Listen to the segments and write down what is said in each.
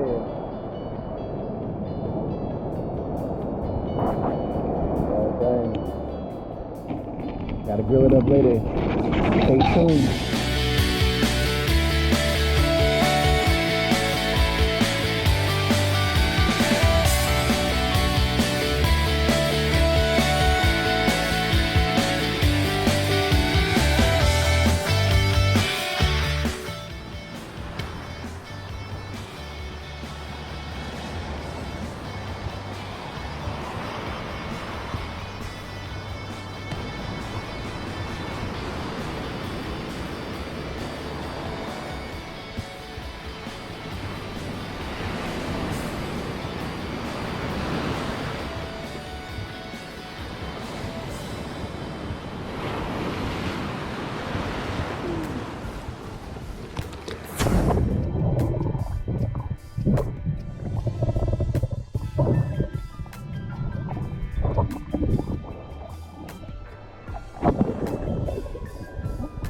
here. Okay. Gotta grill it up later. Stay tuned.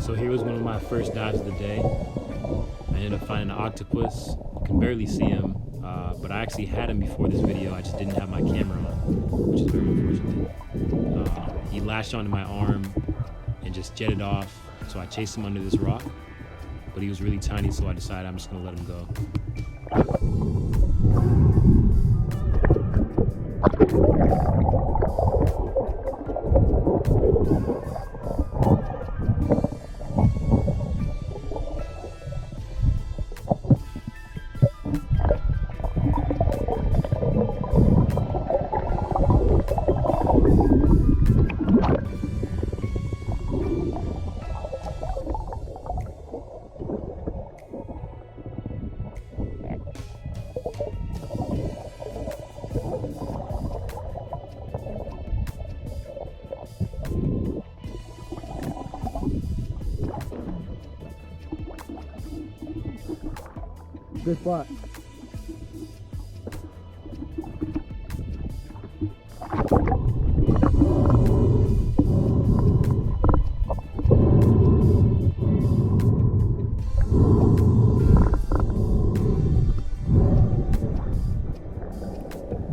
So here was one of my first dives of the day. I ended up finding an octopus. You can barely see him, but I actually had him before this video. I just didn't have my camera on, which is very unfortunate. He lashed onto my arm and just jetted off. So I chased him under this rock, but he was really tiny, so I decided I'm just gonna let him go. Good spot.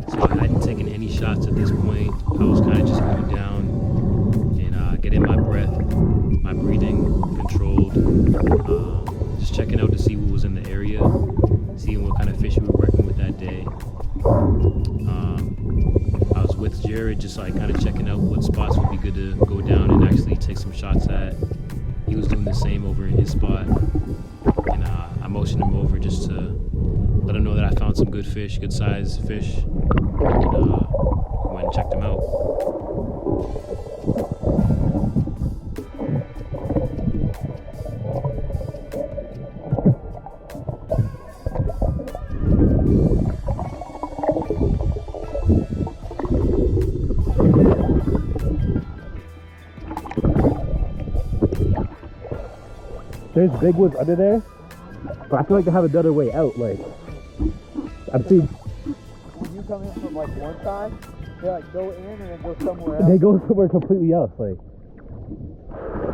So I hadn't taken any shots at this point. I was kind of just going down and getting my breath, my breathing controlled, just checking out to see what was in the area, seeing what kind of fish we were working with that day. I was with Jared, just like kind of checking out what spots would be good to go down and actually take some shots at. He was doing the same over in his spot, and I motioned him over just to let him know that I found some good fish, good size fish, and went and checked them out. There's big ones under there, but I feel like they have another way out. Like, I've seen. When you come in from like one side, they like go in and then go somewhere else. They go somewhere completely else. Like,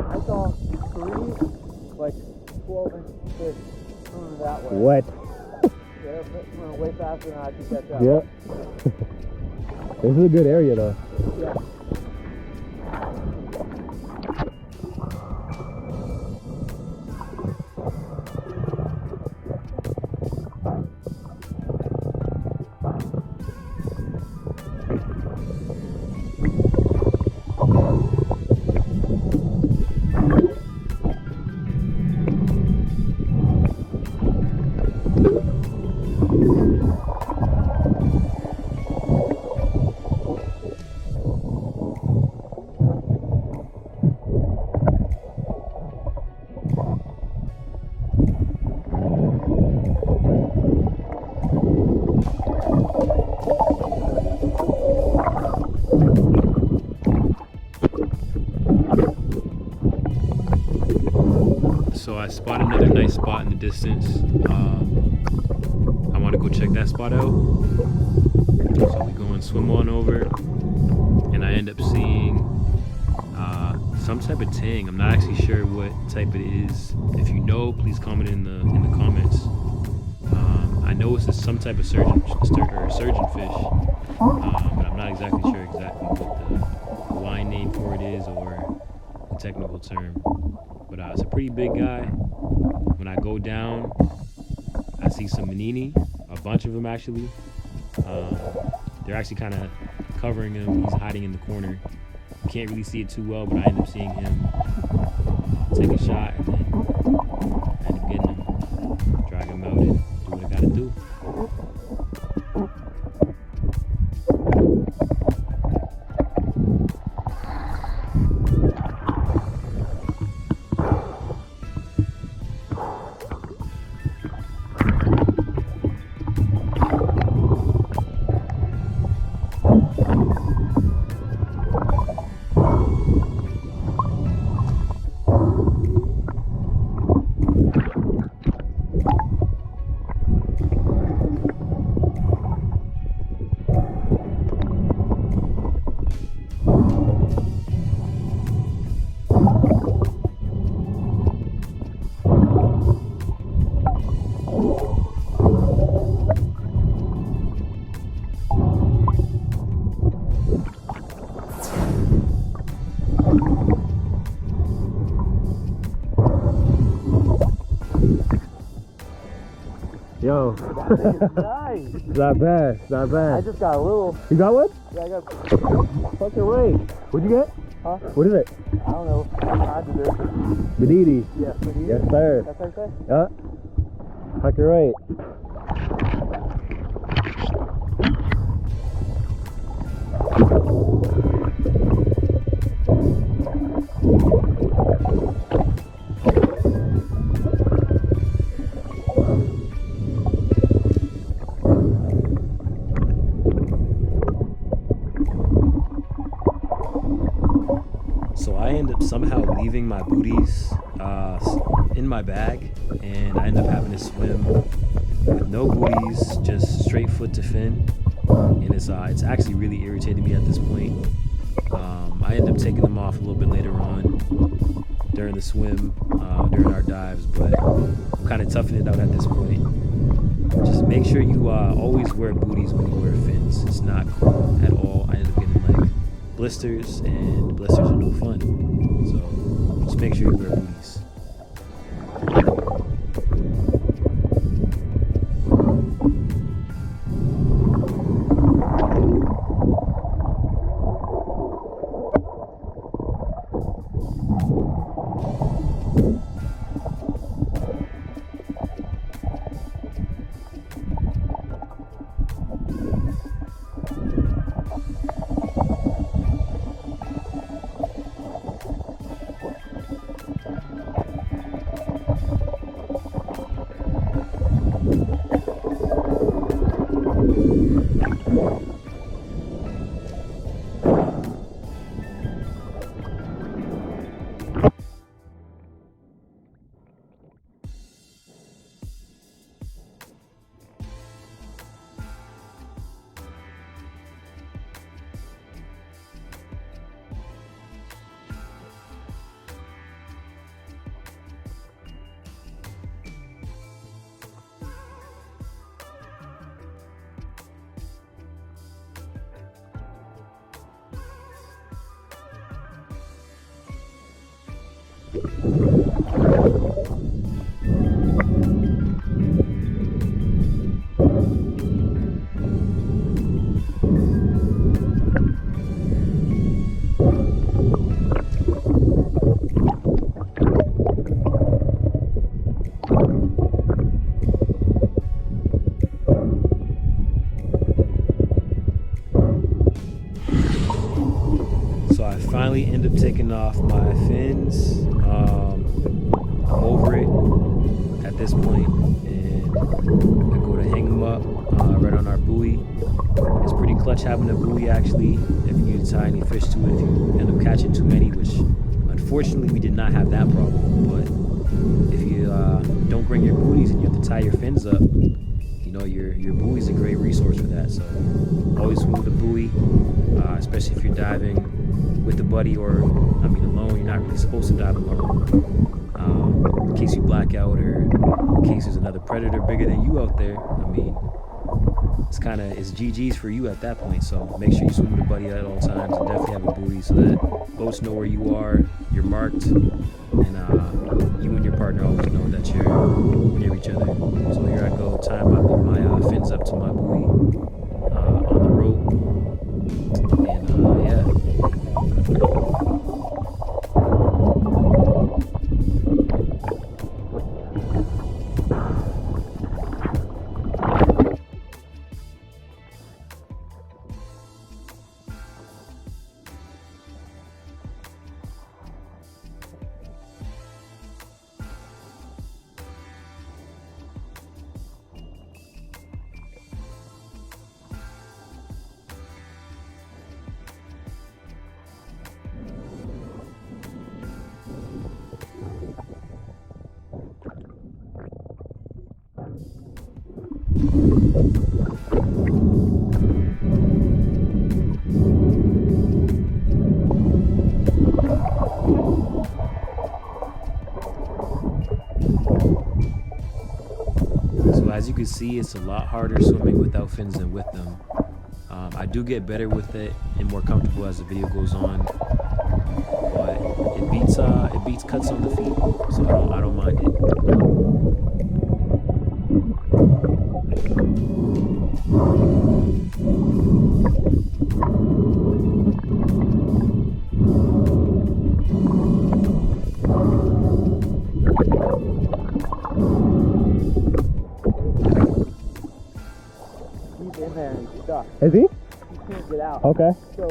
I saw 3 like 12-inch fish swimming that way. what? Yeah, they're swimming way faster than I could catch up. Yeah. This is a good area though. Yeah. So I spotted another nice spot in the distance. I want to go check that spot out. So we go and swim on over, and I end up seeing some type of tang. I'm not actually sure what type it is. If you know, please comment in the comments. I know it's some type of surgeon fish, but I'm not exactly sure exactly what the line name for it is or the technical term. But it's a pretty big guy. When I go down, I see some manini, a bunch of them actually. They're actually kind of covering him. He's hiding in the corner. You can't really see it too well, but I end up seeing him take a shot and then I end up getting him, drag him out and do what I gotta do. Yo. Nice. It's not bad. It's not I bad. just got a little. You got one? Yeah, I got. Fucking right. What'd you get? Huh? What is it? I don't know. I did it. Beniti. Yeah. Yes, sir. That's what I say. Yeah. Fucking right. So I end up somehow leaving my booties in my bag, and I end up having to swim with no booties, just straight foot to fin. And it's actually really irritating me at this point. I end up taking them off a little bit later on during the swim, during our dives, but I'm kind of toughing it out at this point. Just make sure you always wear booties when you wear fins. It's not cool at all. I end up getting like blisters, and blisters are no fun. So just make sure you wear booties. So I finally end up taking off my fins. I'm over it at this point, and I go to hang them up right on our buoy. It's pretty clutch having a buoy actually, if you need to tie any fish to it, if you end up catching too many, which unfortunately we did not have that problem. But if you don't bring your buoys and you have to tie your fins up, you know, your buoy is a great resource for that. So always swim with a buoy, especially if you're diving with a buddy, or I mean alone. You're not really supposed to dive alone, in case you black out or in case there's another predator bigger than you out there, I mean, it's GG's for you at that point. So make sure you swim with a buddy at all times, and definitely have a buoy so that boats know where you are, you're marked, and you and your partner always know that you're near each other. So here I go, tying my fins up to my buoy on the rope, and yeah. So as you can see, it's a lot harder swimming without fins than with them. I do get better with it and more comfortable as the video goes on, but it beats cuts on the feet, so I don't mind it. He's in there and he's stuck. Is he? He can't get out. Okay. So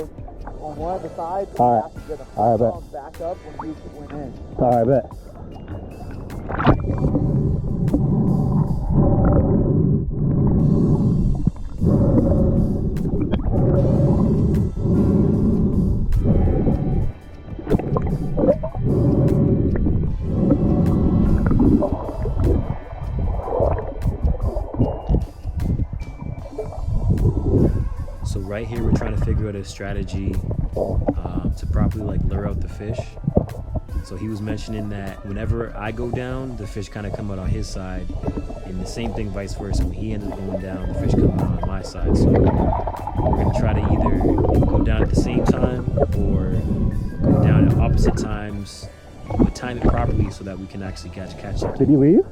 on one of the sides, you All right. have to get a All right, bet. phone back up when he went in. Alright, bet. So right here, we're trying to figure out a strategy to properly like lure out the fish. So he was mentioning that whenever I go down, the fish kind of come out on his side, and the same thing vice versa. When he ends up going down, the fish come out on my side. So we're gonna try to either go down at the same time or go down at opposite times, but time it properly so that we can actually catch it. Did he leave?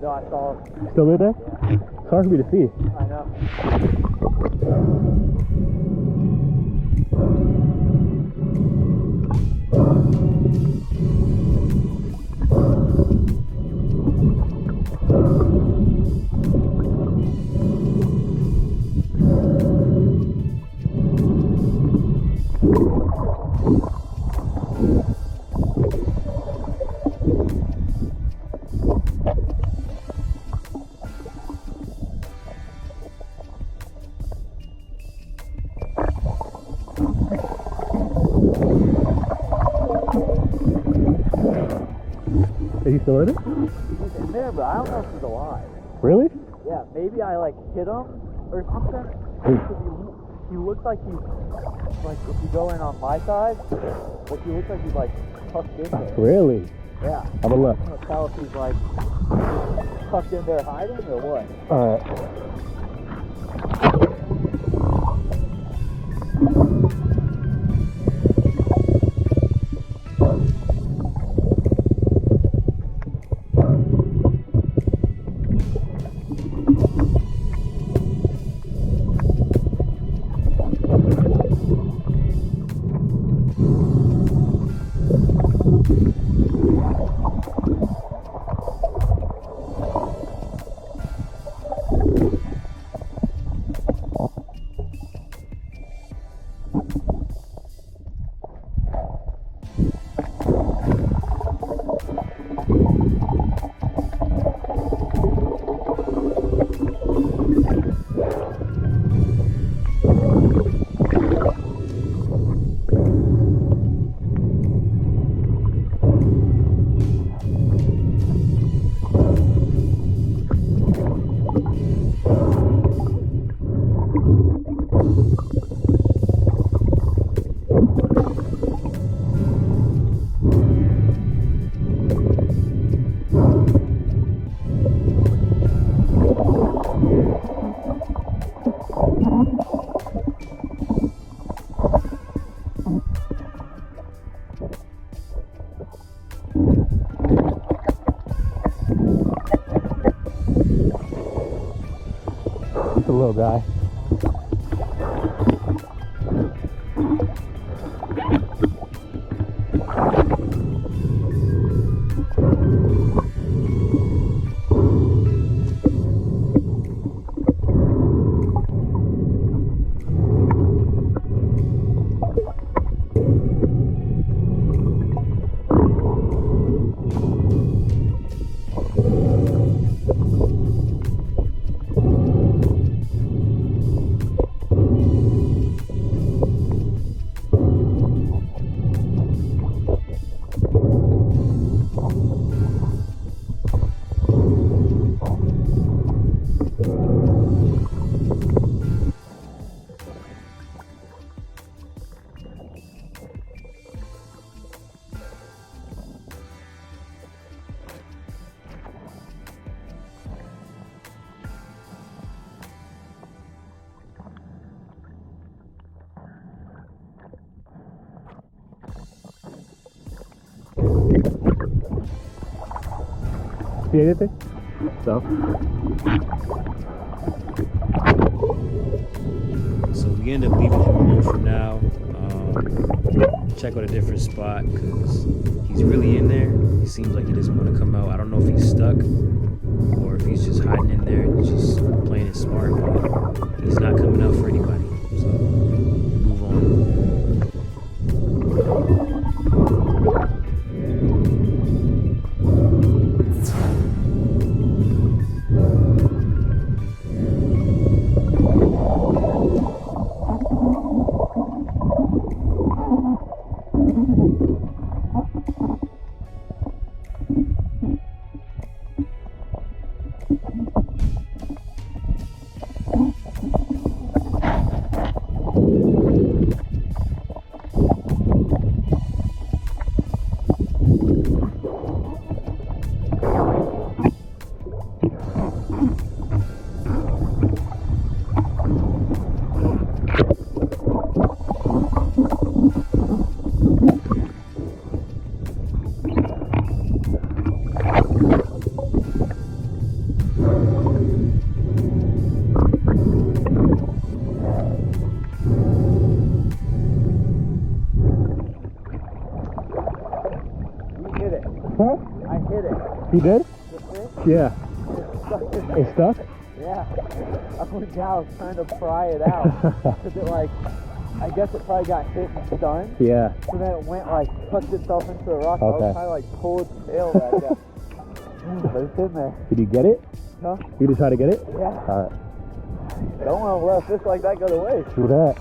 No, I saw him. Still there? Yeah. It's hard for me to see. I know. Is he still in it? He's in there, but I don't know if he's alive. Really? Yeah, maybe I like hit him or something. Because he looks like he's like, if you go in on my side, like he looks like he's like tucked in there. Really? Yeah. Have a look. I can't tell if he's like tucked in there hiding or what. Alright. It's a little guy. See anything? So. So we end up leaving him alone for now. Check out a different spot because he's really in there. He seems like he doesn't want to come out. I don't know if he's stuck or if he's just hiding in there and just playing it smart, but he's not coming out for anybody. So move on. Huh? I hit it. You did? The fish? Yeah. It's stuck. It's stuck? Yeah. I went down, I was trying to pry it out. Because it I guess it probably got hit and stunned. Yeah. So then it went tucked itself into the rock. Okay. I was trying to pull its tail back up. But it's in there. Did you get it? Huh? You just try to get it? Yeah. Alright. Don't want to let a fish like that go to waste. Do that.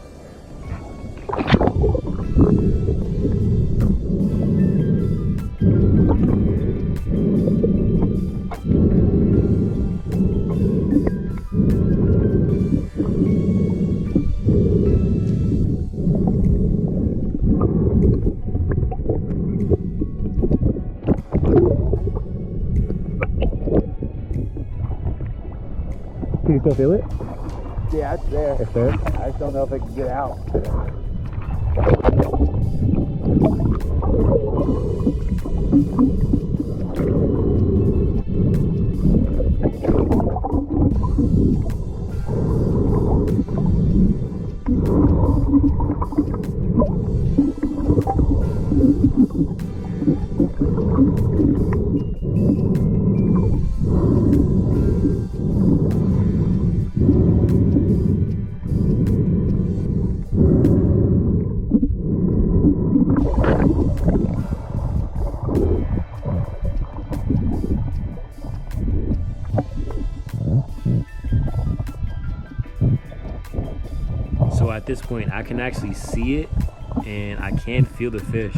Can you still feel it? Yeah, it's there. It's there? I just don't know if it can get out. So at this point, I can actually see it, and I can feel the fish.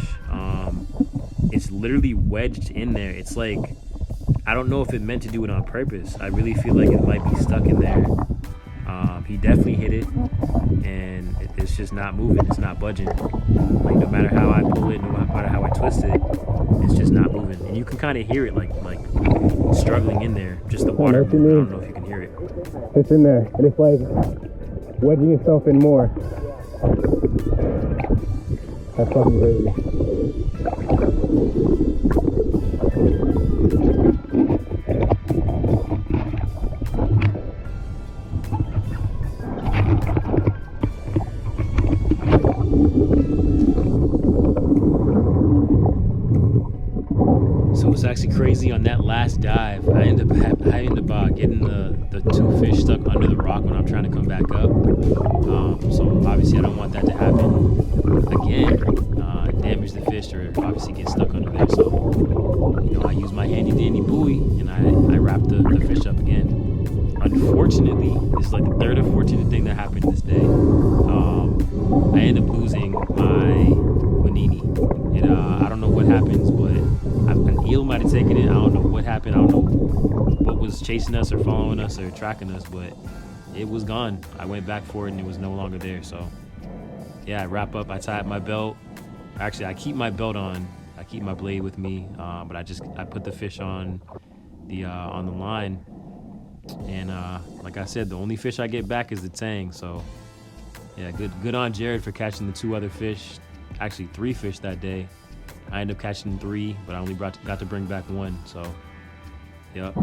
It's literally wedged in there. It's like, I don't know if it meant to do it on purpose. I really feel like it might be stuck in there. He definitely hit it, and it's just not moving. It's not budging. Like, no matter how I pull it, no matter how I twist it, it's just not moving. And you can kind of hear it like struggling in there. Just the water. I don't know if you can hear it. It's in there, and it's like wedging itself in more. That's fucking crazy. actually crazy. On that last dive, I ended up getting the 2 fish stuck under the rock when I'm trying to come back up. So obviously I don't want that to happen again. Damage the fish or obviously get stuck under there. So I use my handy dandy buoy and I wrap the fish up again. Unfortunately, this is like the 3rd unfortunate thing that happened this day. I end up losing my manini. I don't know what happens, but an eel might have taken it. I don't know what happened. I don't know what was chasing us or following us or tracking us, but it was gone. I went back for it and it was no longer there. So yeah, I wrap up, I tie up my belt. Actually, I keep my belt on. I keep my blade with me, but I put the fish on the line. And like I said, the only fish I get back is the tang. So yeah, good on Jared for catching the 2 other fish. Actually 3 fish that day. I ended up catching 3, but I only got to bring back 1. So yep.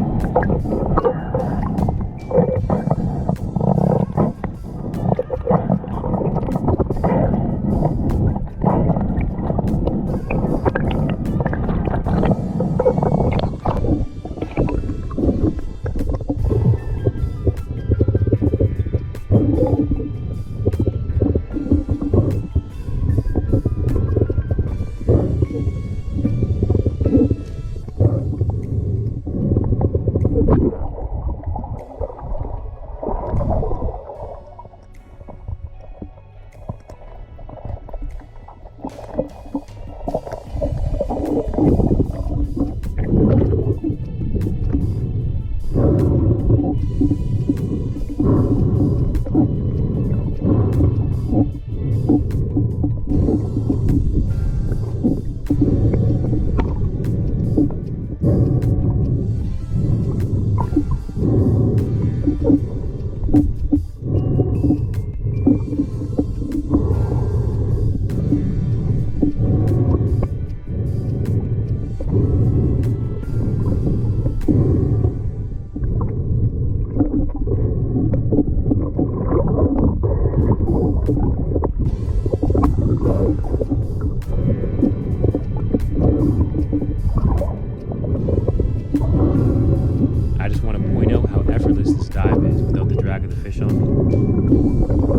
I just want to point out how effortless this dive is without the drag of the fish on me.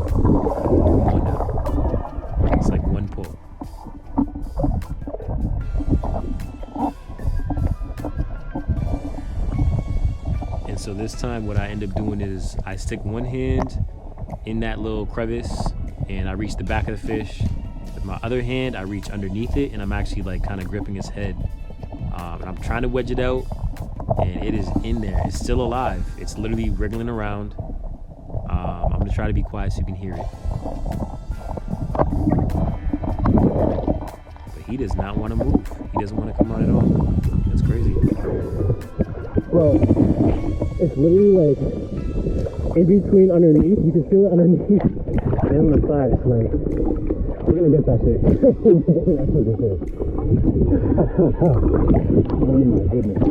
Come on now. It's like one pull. And so this time what I end up doing is I stick one hand in that little crevice and I reach the back of the fish. With my other hand, I reach underneath it and I'm actually like kind of gripping its head. And I'm trying to wedge it out. And it is in there. It's still alive. It's literally wriggling around. I'm gonna try to be quiet so you can hear it. But he does not want to move. He doesn't want to come out at all. That's crazy. Bro, it's literally like in between underneath. You can feel it underneath and on the side. It's like, we're gonna get that shit. That's what this is. Oh my goodness.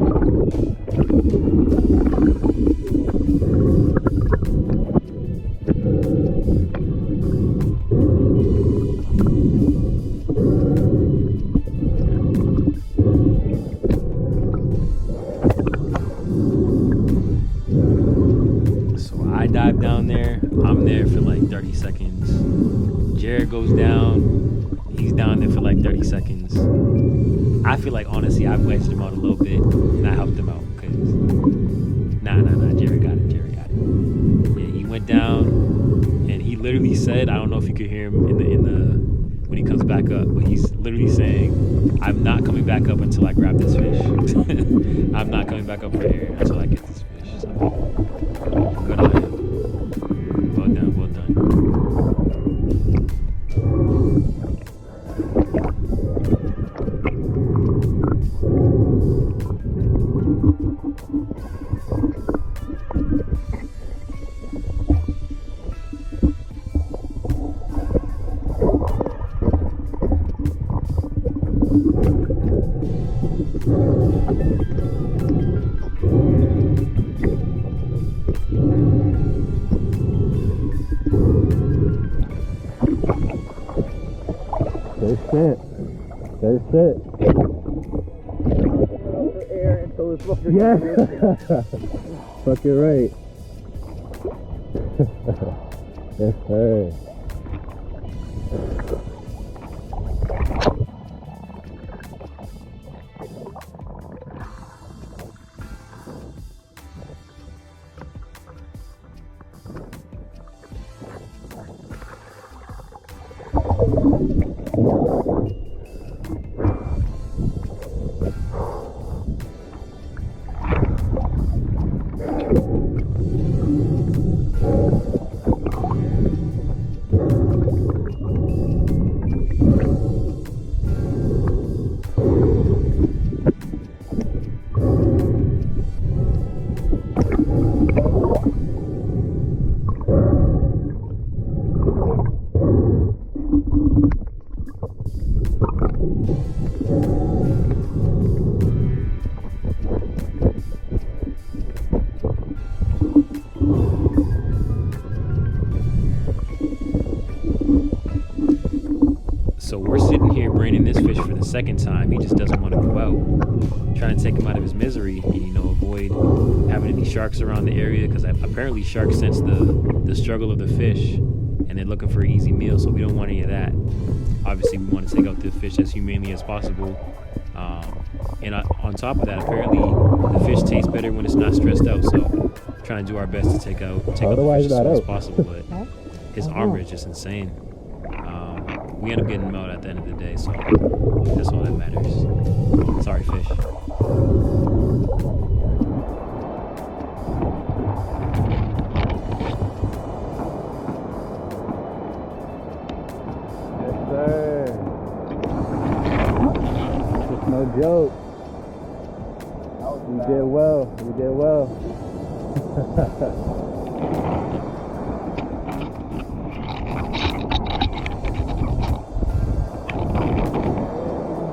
So I dive down there. I'm there for like 30 seconds. Jared goes down. He's down there for like 30 seconds. I feel like honestly I wedged him out a little bit and I helped him out because nah, Jared got it. Yeah, he went down and he literally said, I don't know if you could hear him in the when he comes back up, but he's literally saying, I'm not coming back up until I grab this fish. I'm not coming back up for air until I get this fish. So good on him. Well done. There's it. was fucking Yeah. good. Fucking right. Yes, sir. So we're sitting here branding this fish for the second time. He just doesn't want to go out. Trying to take him out of his misery and, you know, avoid having any sharks around the area, because apparently sharks sense the struggle of the fish and they're looking for an easy meal, so we don't want any of that. Obviously, we want to take out the fish as humanely as possible. And on top of that, apparently the fish tastes better when it's not stressed out, so trying to do our best to take out the fish as soon as possible, but his armor is just insane. We end up getting him out at the end of the day, so that's all that matters. Sorry, fish. Yes, sir. It's no joke. You did well. You did well.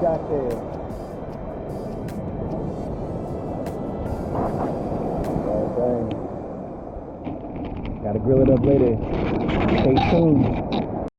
Got there. Gotta grill it up later. Stay tuned.